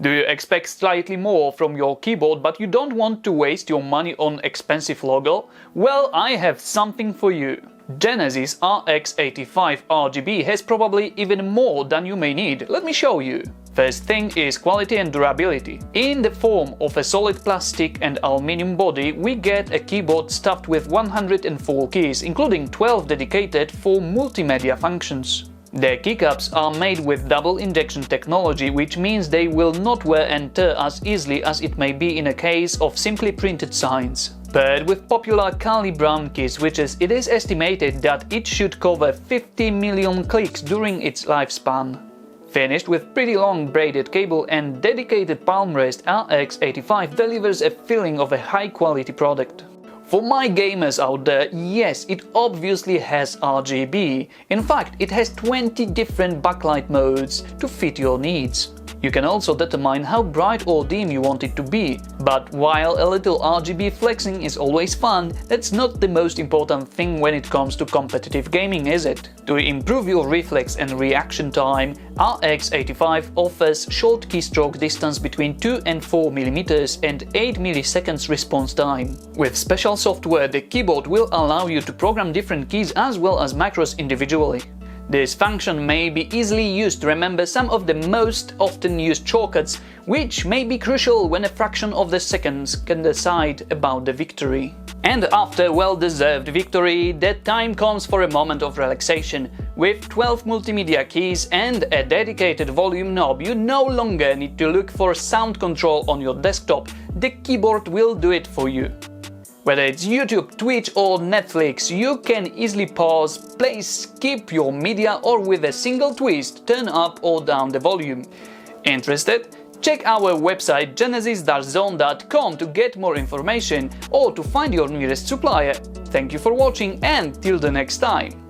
Do you expect slightly more from your keyboard but you don't want to waste your money on expensive logo? Well, I have something for you. Genesis RX85 RGB has probably even more than you may need. Let me show you. First thing is quality and durability. In the form of a solid plastic and aluminium body, we get a keyboard stuffed with 104 keys, including 12 dedicated for multimedia functions. The keycaps are made with double injection technology, which means they will not wear and tear as easily as it may be in a case of simply printed signs. Paired with popular Kali Brown key switches, it is estimated that it should cover 50 million clicks during its lifespan. Finished with pretty long braided cable and dedicated palm rest, RX85 delivers a feeling of a high-quality product. For my gamers out there, yes, it obviously has RGB. In fact, it has 20 different backlight modes to fit your needs. You can also determine how bright or dim you want it to be. But while a little RGB flexing is always fun, that's not the most important thing when it comes to competitive gaming, is it? To improve your reflex and reaction time, RX85 offers short keystroke distance between 2 and 4 mm and 8 milliseconds response time. With special software, the keyboard will allow you to program different keys as well as macros individually. This function may be easily used to remember some of the most often used shortcuts, which may be crucial when a fraction of the seconds can decide about the victory. And after well-deserved victory, the time comes for a moment of relaxation. With 12 multimedia keys and a dedicated volume knob, you no longer need to look for sound control on your desktop. The keyboard will do it for you. Whether it's YouTube, Twitch or Netflix, you can easily pause, play, skip your media or with a single twist turn up or down the volume. Interested? Check our website genesis-zone.com to get more information or to find your nearest supplier. Thank you for watching and till the next time!